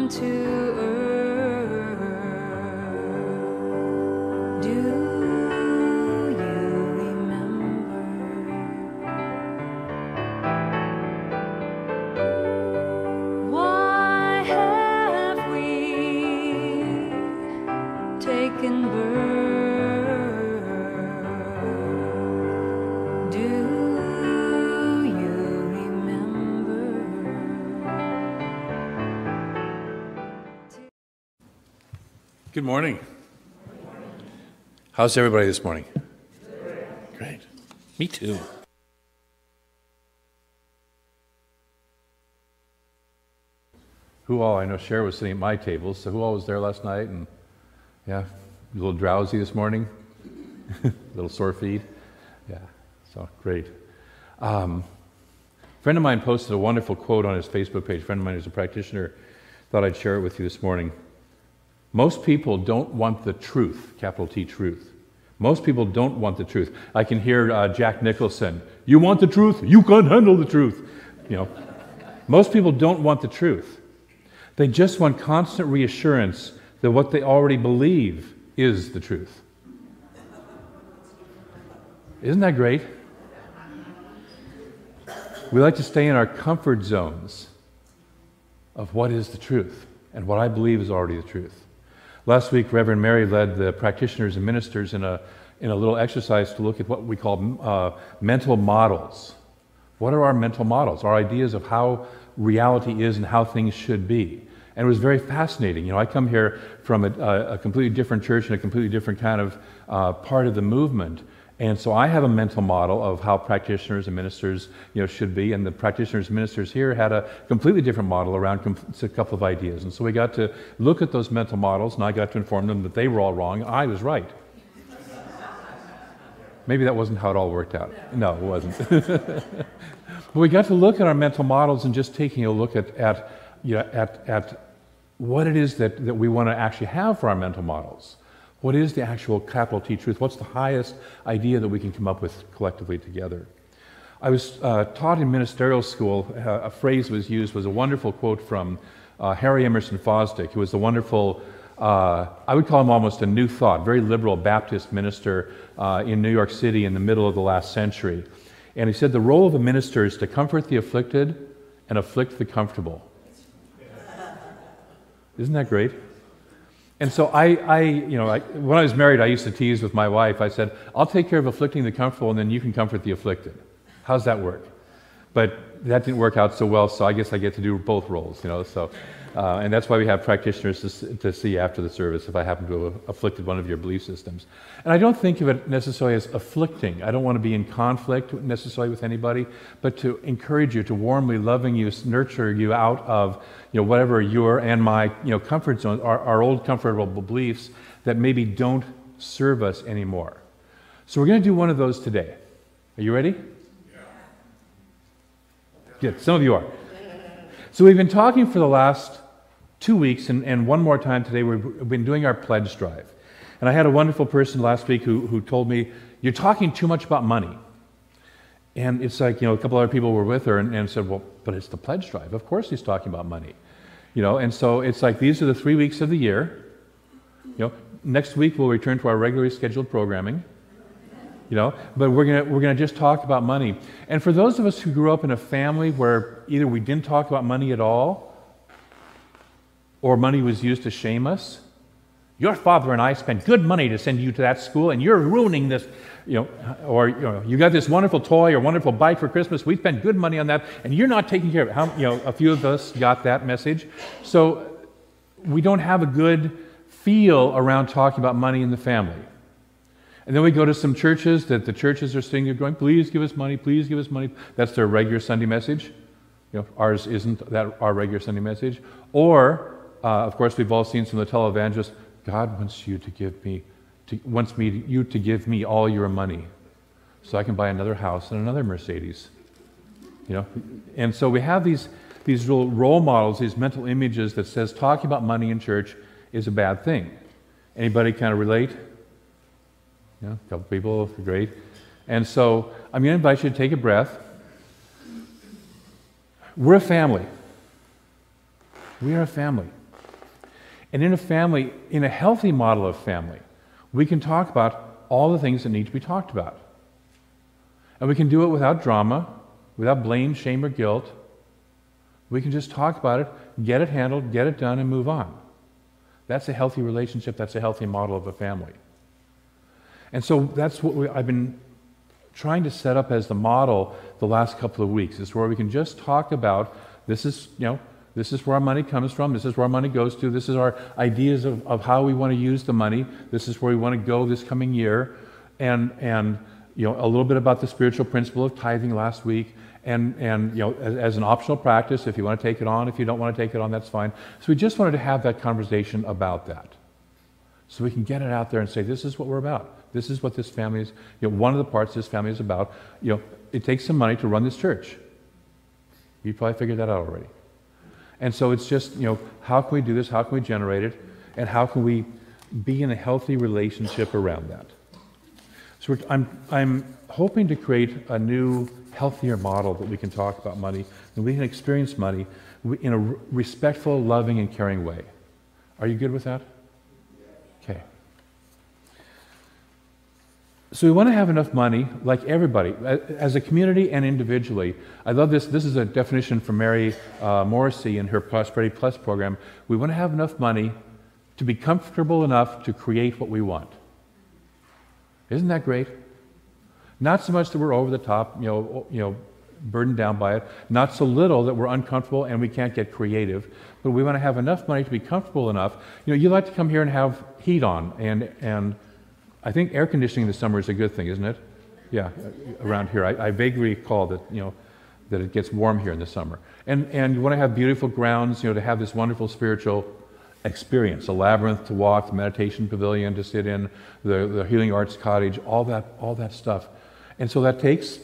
to earth. Do you remember? Why have we taken birth? Do you remember? Good morning. How's everybody this morning? Great. Me too. Who all? I know Cher was sitting at my table, so who all was there last night? And yeah, a little drowsy this morning, a little sore feet. Yeah, so great. A friend of mine posted a wonderful quote on his Facebook page. A friend of mine who's a practitioner, thought I'd share it with you this morning. Most people don't want the truth, capital T, truth. Most people don't want the truth. I can hear Jack Nicholson, you want the truth? You can't handle the truth. You know, most people don't want the truth. They just want constant reassurance that what they already believe is the truth. Isn't that great? We like to stay in our comfort zones of what is the truth and what I believe is already the truth. Last week, Reverend Mary led the practitioners and ministers in a little exercise to look at what we call mental models. What are our mental models? Our ideas of how reality is and how things should be. And it was very fascinating. You know, I come here from a completely different church and a completely different kind of part of the movement. And so I have a mental model of how practitioners and ministers, you know, should be, and the practitioners and ministers here had a completely different model around a couple of ideas. And so we got to look at those mental models, and I got to inform them that they were all wrong, and I was right. Maybe that wasn't how it all worked out. No, it wasn't. But we got to look at our mental models and just taking a look at what it is that we want to actually have for our mental models. What is the actual capital T truth? What's the highest idea that we can come up with collectively together? I was taught in ministerial school, a phrase was used, was a wonderful quote from Harry Emerson Fosdick, who was the wonderful, I would call him almost a New Thought, very liberal Baptist minister in New York City in the middle of the last century. And he said the role of a minister is to comfort the afflicted and afflict the comfortable. Isn't that great? And so when I was married, I used to tease with my wife. I said, I'll take care of afflicting the comfortable, and then you can comfort the afflicted. How's that work? But that didn't work out so well, so I guess I get to do both roles, you know. So, and that's why we have practitioners to see after the service if I happen to have afflicted one of your belief systems. And I don't think of it necessarily as afflicting. I don't want to be in conflict necessarily with anybody, but to encourage you, to warmly loving you, nurture you out of, you know, whatever your and my, you know, comfort zone, our old comfortable beliefs that maybe don't serve us anymore. So we're going to do one of those today. Are you ready? Good. Some of you are. So we've been talking for the last 2 weeks, and one more time today, we've been doing our pledge drive. And I had a wonderful person last week who told me, you're talking too much about money. And it's like, you know, a couple other people were with her and said, well, but it's the pledge drive. Of course he's talking about money. You know, and so it's like these are the 3 weeks of the year. You know, next week we'll return to our regularly scheduled programming. You know, but we're gonna just talk about money. And for those of us who grew up in a family where either we didn't talk about money at all, or money was used to shame us, your father and I spent good money to send you to that school, and you're ruining this, you know, or you know, you got this wonderful toy or wonderful bike for Christmas. We spent good money on that, and you're not taking care of it. How, you know, a few of us got that message, so we don't have a good feel around talking about money in the family. And then we go to some churches that the churches are sitting there going, please give us money, please give us money. That's their regular Sunday message. You know, ours isn't that our regular Sunday message. Or, of course, we've all seen some of the televangelists, God wants you to give me, you to give me all your money so I can buy another house and another Mercedes. You know, and so we have these little role models, these mental images that says talking about money in church is a bad thing. Anybody kind of relate? You know, a couple people, great. And so I'm going to invite you to take a breath. We're a family. We are a family. And in a family, in a healthy model of family, we can talk about all the things that need to be talked about. And we can do it without drama, without blame, shame, or guilt. We can just talk about it, get it handled, get it done, and move on. That's a healthy relationship. That's a healthy model of a family. And so that's what I've been trying to set up as the model the last couple of weeks, is where we can just talk about this is where our money comes from, this is where our money goes to, this is our ideas of how we want to use the money, this is where we want to go this coming year, and a little bit about the spiritual principle of tithing last week, and as an optional practice, if you want to take it on, if you don't want to take it on, that's fine. So we just wanted to have that conversation about that, so we can get it out there and say, this is what we're about. This is what this family is, one of the parts this family is about. It takes some money to run this church. You probably figured that out already. And so it's just, how can we do this? How can we generate it? And how can we be in a healthy relationship around that? So I'm hoping to create a new, healthier model that we can talk about money, and we can experience money in a respectful, loving, and caring way. Are you good with that? Okay. So we want to have enough money, like everybody, as a community and individually. I love this. This is a definition from Mary Morrissey in her Prosperity Plus program. We want to have enough money to be comfortable enough to create what we want. Isn't that great? Not so much that we're over the top, burdened down by it. Not so little that we're uncomfortable and we can't get creative. But we want to have enough money to be comfortable enough. You like to come here and have heat on, and I think air conditioning in the summer is a good thing, isn't it? Yeah, around here. I vaguely recall that, that it gets warm here in the summer. And you want to have beautiful grounds, to have this wonderful spiritual experience, a labyrinth to walk, the meditation pavilion to sit in, the healing arts cottage, all that stuff. And so that takes,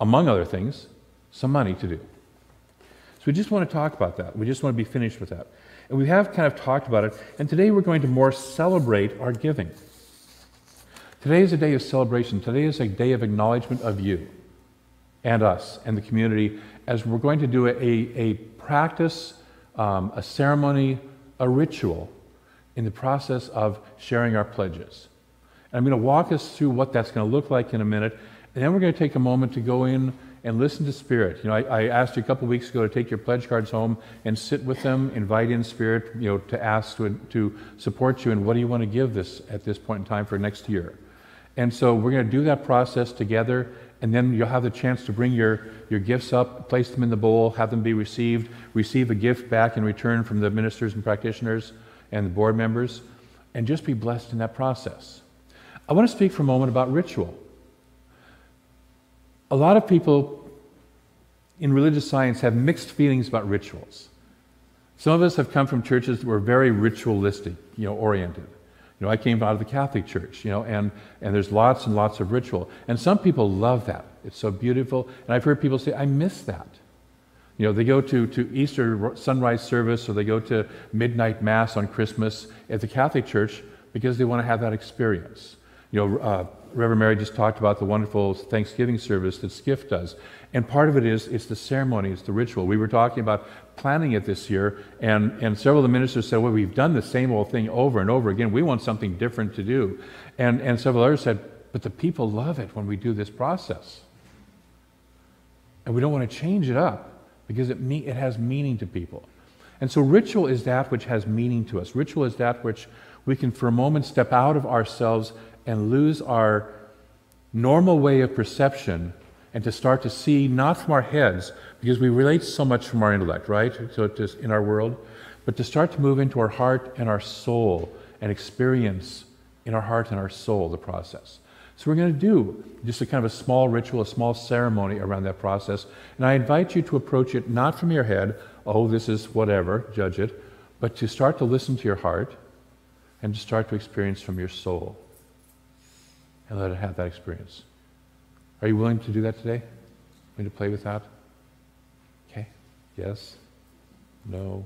among other things, some money to do. So we just want to talk about that. We just want to be finished with that. And we have kind of talked about it, and today we're going to more celebrate our giving. Today is a day of celebration. Today is a day of acknowledgement of you and us and the community, as we're going to do a practice, a ceremony, a ritual in the process of sharing our pledges. And I'm going to walk us through what that's going to look like in a minute, and then we're going to take a moment to go in and listen to Spirit. I asked you a couple weeks ago to take your pledge cards home and sit with them, invite in Spirit, to ask to support you in what do you want to give this at this point in time for next year. And so we're going to do that process together, and then you'll have the chance to bring your gifts up, place them in the bowl, have them be received, receive a gift back in return from the ministers and practitioners and the board members, and just be blessed in that process. I want to speak for a moment about ritual. A lot of people in religious science have mixed feelings about rituals. Some of us have come from churches that were very ritualistic, oriented. I came out of the Catholic Church, and there's lots and lots of ritual. And some people love that. It's so beautiful. And I've heard people say, I miss that. They go to Easter sunrise service, or they go to midnight mass on Christmas at the Catholic Church because they want to have that experience. Reverend Mary just talked about the wonderful Thanksgiving service that Skiff does. And part of it it's the ceremony, it's the ritual. We were talking about planning it this year, and several of the ministers said, well, we've done the same old thing over and over again. We want something different to do. And several others said, but the people love it when we do this process. And we don't want to change it up because it has meaning to people. And so ritual is that which has meaning to us. Ritual is that which we can for a moment step out of ourselves and lose our normal way of perception, and to start to see not from our heads, because we relate so much from our intellect, right? So just in our world, but to start to move into our heart and our soul and experience in our heart and our soul the process. So we're going to do just a kind of a small ritual, a small ceremony around that process. And I invite you to approach it not from your head, oh, this is whatever, judge it, but to start to listen to your heart and to start to experience from your soul. And let it have that experience. Are you willing to do that today? Willing to play with that? Okay. Yes? No?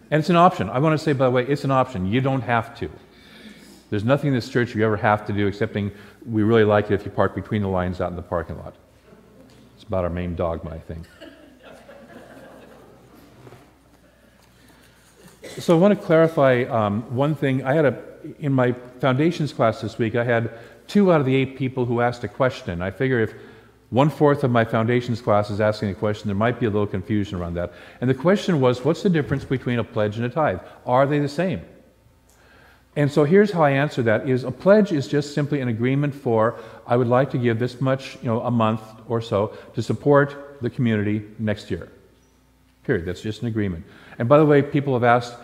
And it's an option. I want to say, by the way, it's an option. You don't have to. There's nothing in this church you ever have to do, excepting we really like it if you park between the lines out in the parking lot. It's about our main dogma, I think. So I want to clarify one thing. In my foundations class this week, I had 2 out of the 8 people who asked a question. I figure if 1/4 of my foundations class is asking a question, there might be a little confusion around that. And the question was, what's the difference between a pledge and a tithe? Are they the same? And so here's how I answer that: is a pledge is just simply an agreement for, I would like to give this much, a month or so to support the community next year. Period. That's just an agreement. And by the way, people have asked,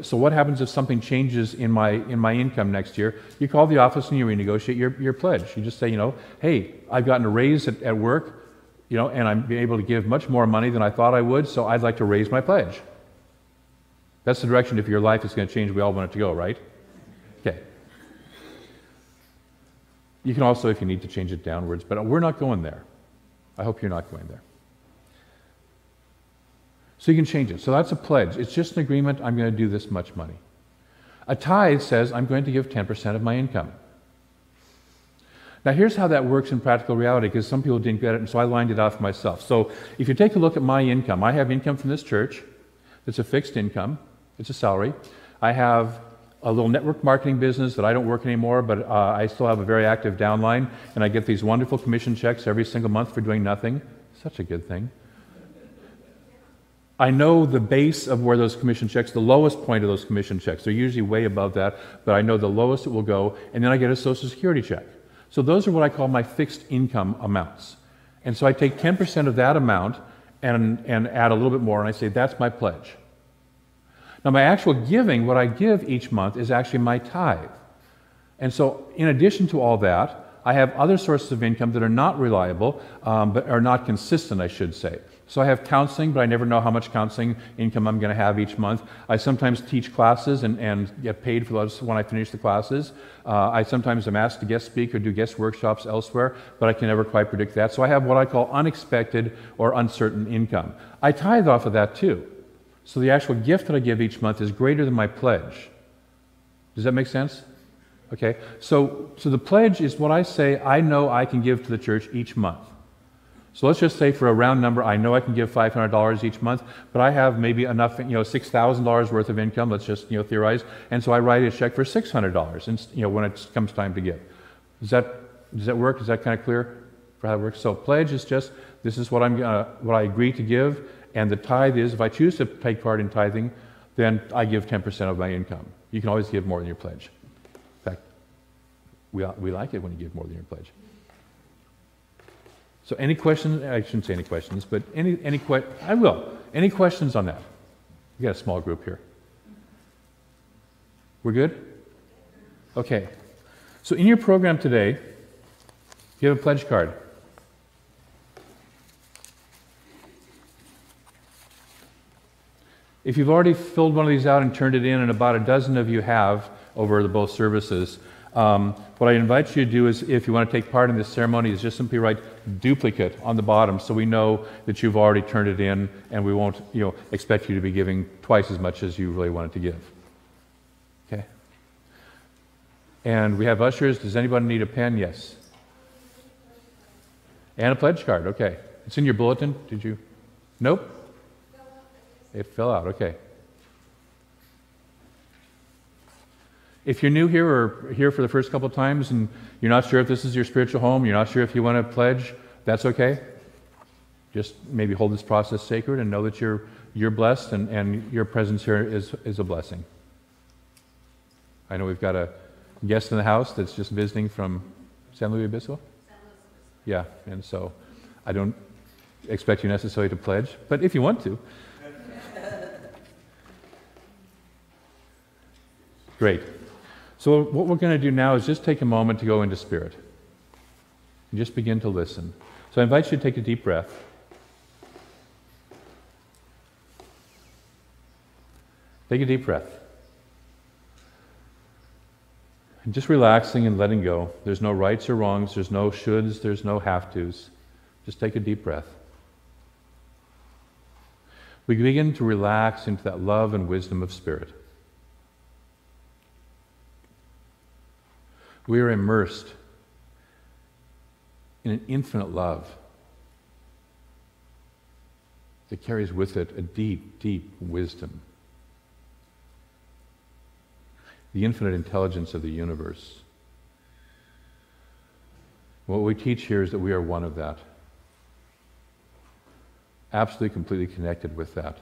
so what happens if something changes in my income next year? You call the office and you renegotiate your pledge. You just say, hey, I've gotten a raise at work, and I'm able to give much more money than I thought I would, so I'd like to raise my pledge. That's the direction, if your life is going to change, we all want it to go, right? Okay. You can also, if you need to, change it downwards, but we're not going there. I hope you're not going there. So you can change it. So that's a pledge. It's just an agreement, I'm going to do this much money. A tithe says, I'm going to give 10% of my income. Now here's how that works in practical reality, because some people didn't get it, and so I lined it out for myself. So if you take a look at my income, I have income from this church. It's a fixed income. It's a salary. I have a little network marketing business that I don't work anymore, but I still have a very active downline, and I get these wonderful commission checks every single month for doing nothing. Such a good thing. I know the base of where those commission checks, the lowest point of those commission checks, they're usually way above that, but I know the lowest it will go, and then I get a Social Security check. So those are what I call my fixed income amounts. And so I take 10% of that amount and add a little bit more, and I say, that's my pledge. Now my actual giving, what I give each month, is actually my tithe. And so in addition to all that, I have other sources of income that are not reliable, but are not consistent, I should say. So I have counseling, but I never know how much counseling income I'm going to have each month. I sometimes teach classes and get paid for those when I finish the classes. I sometimes am asked to guest speak or do guest workshops elsewhere, but I can never quite predict that. So I have what I call unexpected or uncertain income. I tithe off of that too. So the actual gift that I give each month is greater than my pledge. Does that make sense? Okay. So the pledge is what I say I know I can give to the church each month. So let's just say, for a round number, I know I can give $500 each month, but I have maybe enough, $6,000 worth of income. Let's just, theorize, and so I write a check for $600, and when it comes time to give. Does that work? Is that kind of clear for how it works? So pledge is just, this is what I agree to give, and the tithe is, if I choose to take part in tithing, then I give 10% of my income. You can always give more than your pledge. In fact, we like it when you give more than your pledge. So any questions? I shouldn't say any questions, but I will. Any questions on that? We got a small group here. We're good? Okay. So in your program today, you have a pledge card. If you've already filled one of these out and turned it in, and about a dozen of you have over both services, what I invite you to do is, if you want to take part in this ceremony, is just simply write duplicate on the bottom, so we know that you've already turned it in, and we won't, expect you to be giving twice as much as you really wanted to give. Okay. And we have ushers. Does anybody need a pen? Yes. And a pledge card. Okay. It's in your bulletin. Did you? Nope. It fell out. Okay. If you're new here or here for the first couple of times and you're not sure if this is your spiritual home, you're not sure if you want to pledge, that's okay. Just maybe hold this process sacred and know that you're blessed, and your presence here is a blessing. I know we've got a guest in the house that's just visiting from San Luis Obispo. Yeah, and so I don't expect you necessarily to pledge, but if you want to. Great. So what we're going to do now is just take a moment to go into spirit and just begin to listen. So I invite you to take a deep breath. Take a deep breath. And just relaxing and letting go. There's no rights or wrongs. There's no shoulds. There's no have-tos. Just take a deep breath. We begin to relax into that love and wisdom of spirit. We are immersed in an infinite love that carries with it a deep, deep wisdom. the infinite intelligence of the universe. What we teach here is that we are one of that. Absolutely, completely connected with that.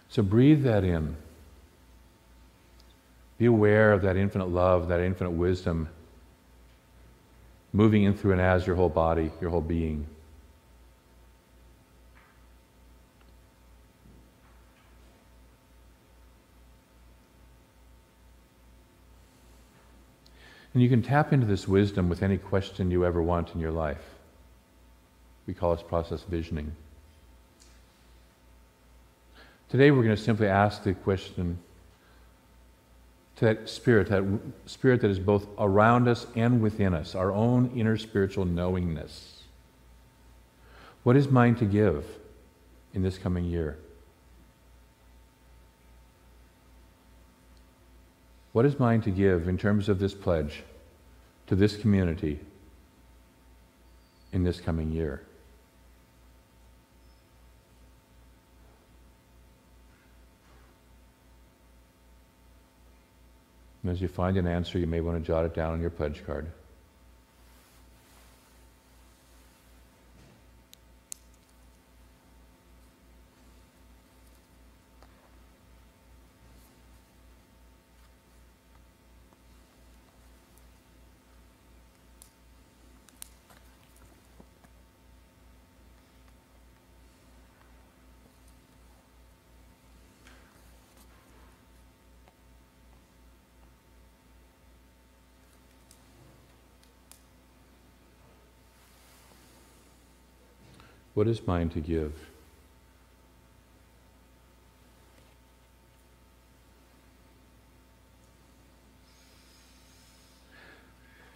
So breathe that in. Be aware of that infinite love, that infinite wisdom moving in through and as your whole body, your whole being. And you can tap into this wisdom with any question you ever want in your life. We call this process visioning. Today we're going to simply ask the question to that spirit that is both around us and within us, our own inner spiritual knowingness. What is mine to give in this coming year? What is mine to give in terms of this pledge to this community in this coming year? And as you find an answer, you may want to jot it down on your pledge card. What is mine to give?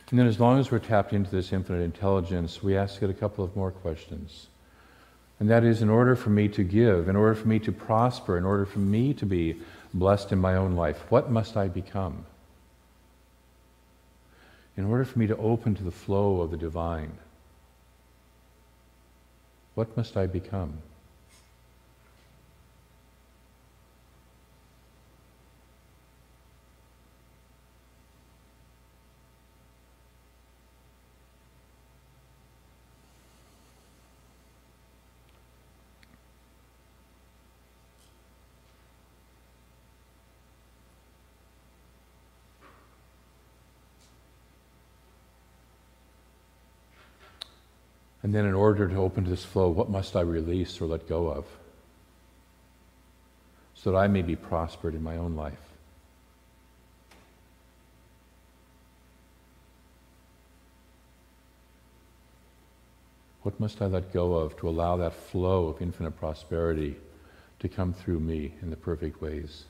And then as long as we're tapped into this infinite intelligence, we ask it a couple of more questions. And that is, in order for me to give, in order for me to prosper, in order for me to be blessed in my own life, what must I become? In order for me to open to the flow of the divine, what must I become? And then in order to open to this flow, what must I release or let go of so that I may be prospered in my own life? What must I let go of to allow that flow of infinite prosperity to come through me in the perfect ways?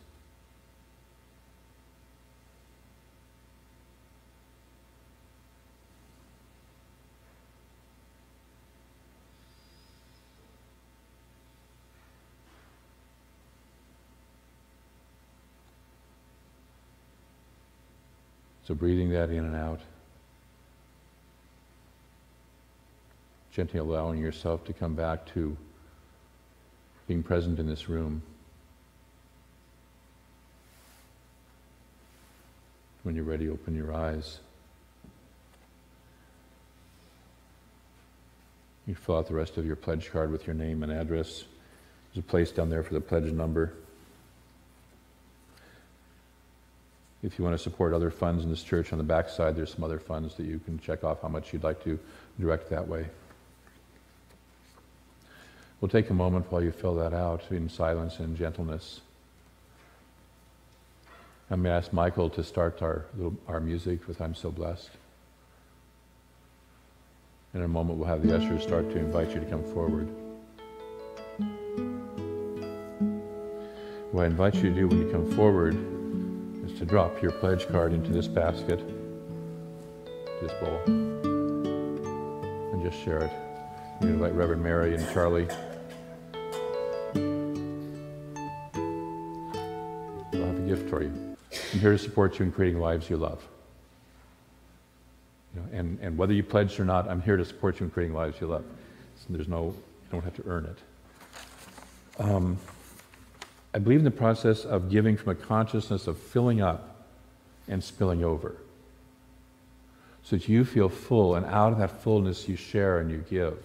So breathing that in and out, gently allowing yourself to come back to being present in this room. When you're ready, open your eyes. You fill out the rest of your pledge card with your name and address. There's a place down there for the pledge number. If you want to support other funds in this church, on the back side there's some other funds that you can check off how much you'd like to direct that way. We'll take a moment while you fill that out in silence and gentleness. I'm going to ask Michael to start our music with I'm So Blessed. In a moment we'll have the ushers start to invite you to come forward. What I invite you to do when you come forward is to drop your pledge card into this basket, this bowl, and just share it. We invite Reverend Mary and Charlie. I'll have a gift for you. I'm here to support you in creating lives you love. You know, and whether you pledged or not, I'm here to support you in creating lives you love. So you don't have to earn it. I believe in the process of giving from a consciousness of filling up and spilling over. So that you feel full, and out of that fullness you share and you give.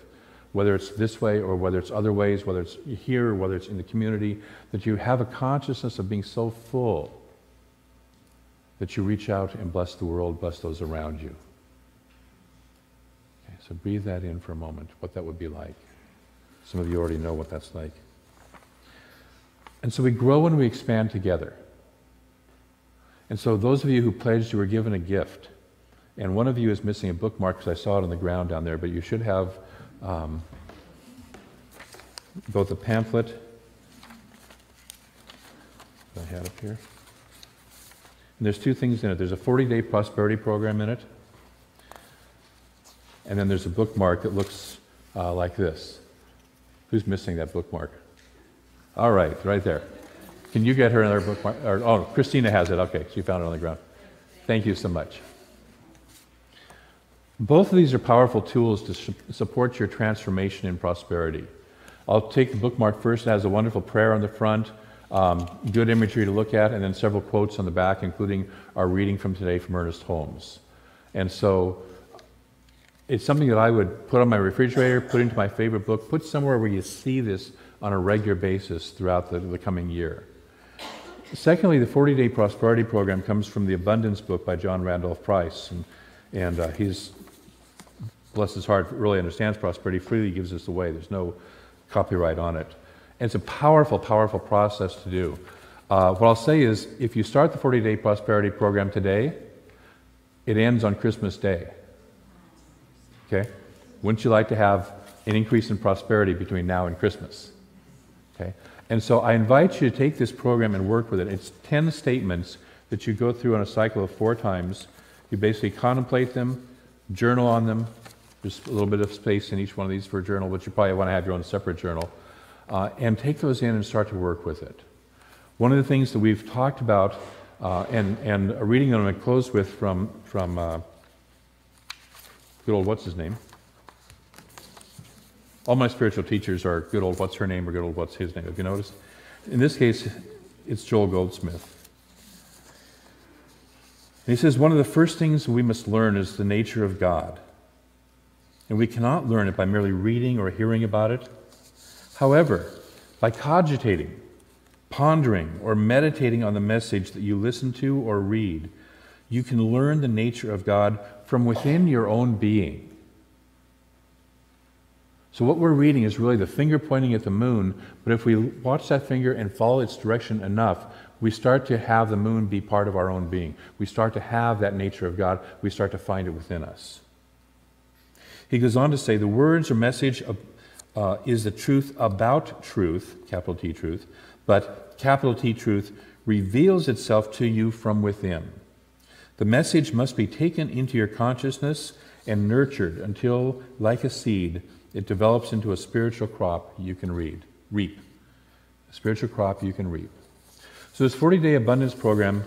Whether it's this way or whether it's other ways, whether it's here or whether it's in the community, that you have a consciousness of being so full that you reach out and bless the world, bless those around you. Okay, so breathe that in for a moment, what that would be like. Some of you already know what that's like. And so we grow and we expand together. And so those of you who pledged, you were given a gift. And one of you is missing a bookmark because I saw it on the ground down there, but you should have both a pamphlet that I had up here. And there's two things in it. There's a 40-day prosperity program in it. And then there's a bookmark that looks like this. Who's missing that bookmark? All right, right there. Can you get her another bookmark? Oh, Christina has it. Okay, she found it on the ground. Thank you so much. Both of these are powerful tools to support your transformation and prosperity. I'll take the bookmark first. It has a wonderful prayer on the front, good imagery to look at, and then several quotes on the back, including our reading from today from Ernest Holmes. And so it's something that I would put on my refrigerator, put into my favorite book, put somewhere where you see this on a regular basis throughout the coming year. Secondly, the 40-day prosperity program comes from the Abundance book by John Randolph Price. And he's, bless his heart, really understands prosperity, freely gives this away. There's no copyright on it. And it's a powerful, powerful process to do. What I'll say is, if you start the 40-day prosperity program today, it ends on Christmas Day. Okay? Wouldn't you like to have an increase in prosperity between now and Christmas? Okay? And so I invite you to take this program and work with it. It's 10 statements that you go through on a cycle of 4 times. You basically contemplate them, journal on them. There's a little bit of space in each one of these for a journal, but you probably want to have your own separate journal. And take those in and start to work with it. One of the things that we've talked about, and a reading that I'm going to close with from good old what's his name? All my spiritual teachers are good old what's her name or good old what's his name. Have you noticed? In this case, it's Joel Goldsmith. And he says, one of the first things we must learn is the nature of God. And we cannot learn it by merely reading or hearing about it. However, by cogitating, pondering, or meditating on the message that you listen to or read, you can learn the nature of God from within your own being. So what we're reading is really the finger pointing at the moon, but if we watch that finger and follow its direction enough, we start to have the moon be part of our own being. We start to have that nature of God. We start to find it within us. He goes on to say, the words or message is the truth about truth, capital T truth, but capital T truth reveals itself to you from within. The message must be taken into your consciousness and nurtured until, like a seed, it develops into a spiritual crop you can reap. A spiritual crop you can reap. So this 40-day abundance program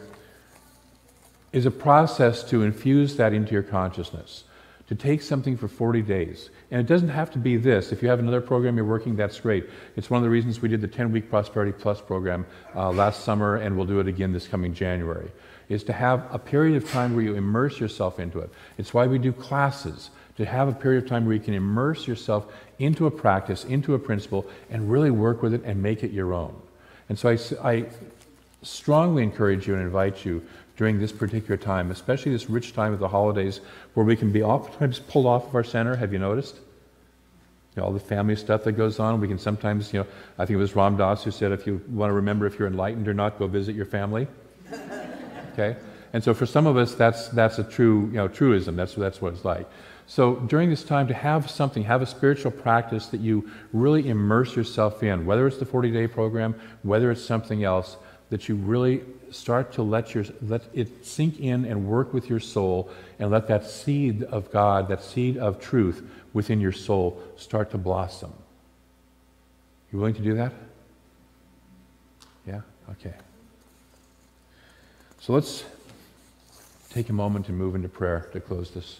is a process to infuse that into your consciousness, to take something for 40 days. And it doesn't have to be this. If you have another program you're working, that's great. It's one of the reasons we did the 10-week Prosperity Plus program last summer, and we'll do it again this coming January, is to have a period of time where you immerse yourself into it. It's why we do classes, to have a period of time where you can immerse yourself into a practice, into a principle, and really work with it and make it your own. And so I strongly encourage you and invite you during this particular time, especially this rich time of the holidays, where we can be oftentimes pulled off of our center. Have you noticed? You know, all the family stuff that goes on. We can sometimes, I think it was Ram Dass who said, if you want to remember if you're enlightened or not, go visit your family. Okay? And so for some of us, that's a true, truism. That's what it's like. So during this time, to have a spiritual practice that you really immerse yourself in, whether it's the 40-day program, whether it's something else, that you really start to let it sink in and work with your soul, and let that seed of God, that seed of truth within your soul start to blossom. You willing to do that? Yeah? Okay. So let's take a moment and move into prayer to close this.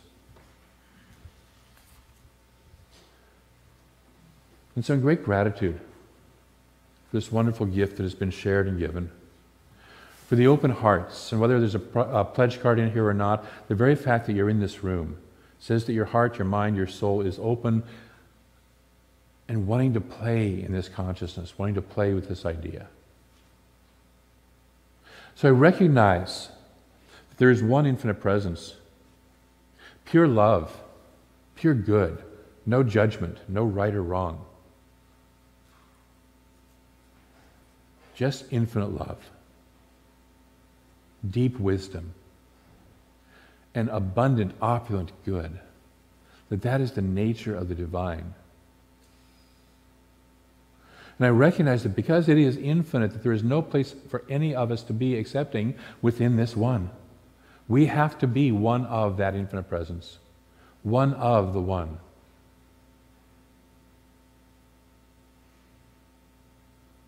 And so in great gratitude for this wonderful gift that has been shared and given, for the open hearts, and whether there's a pledge card in here or not, the very fact that you're in this room says that your heart, your mind, your soul is open and wanting to play in this consciousness, wanting to play with this idea. So I recognize that there is one infinite presence, pure love, pure good, no judgment, no right or wrong. Just infinite love, deep wisdom, and abundant, opulent good. That is the nature of the divine. And I recognize that because it is infinite, that there is no place for any of us to be excepting within this one. We have to be one of that infinite presence, one of the one.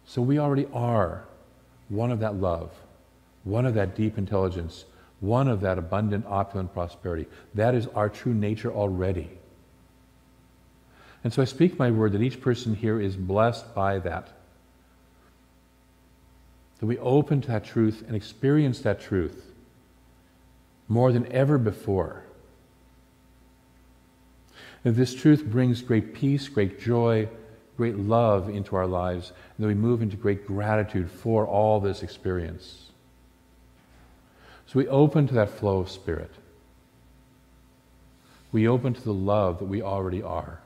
So we already are one of that love, one of that deep intelligence, one of that abundant, opulent prosperity. That is our true nature already. And so I speak my word that each person here is blessed by that. That we open to that truth and experience that truth more than ever before. That this truth brings great peace, great joy, great love into our lives, and that we move into great gratitude for all this experience. So we open to that flow of spirit. We open to the love that we already are.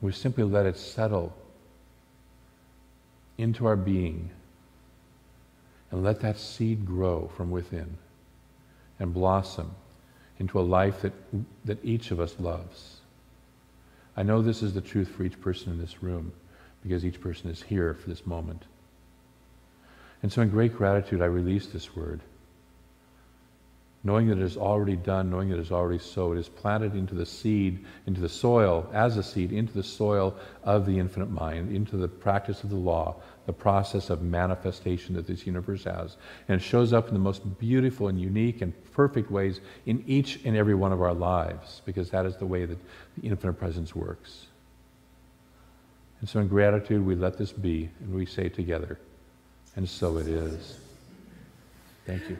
We simply let it settle into our being and let that seed grow from within and blossom into a life that each of us loves. I know this is the truth for each person in this room because each person is here for this moment. And so in great gratitude I release this word, knowing that it is already done, knowing that it is already so. It is planted into the seed, into the soil, as a seed, into the soil of the infinite mind, into the practice of the law, the process of manifestation that this universe has. And it shows up in the most beautiful and unique and perfect ways in each and every one of our lives, because that is the way that the infinite presence works. And so in gratitude we let this be, and we say together, and so it is. Thank you.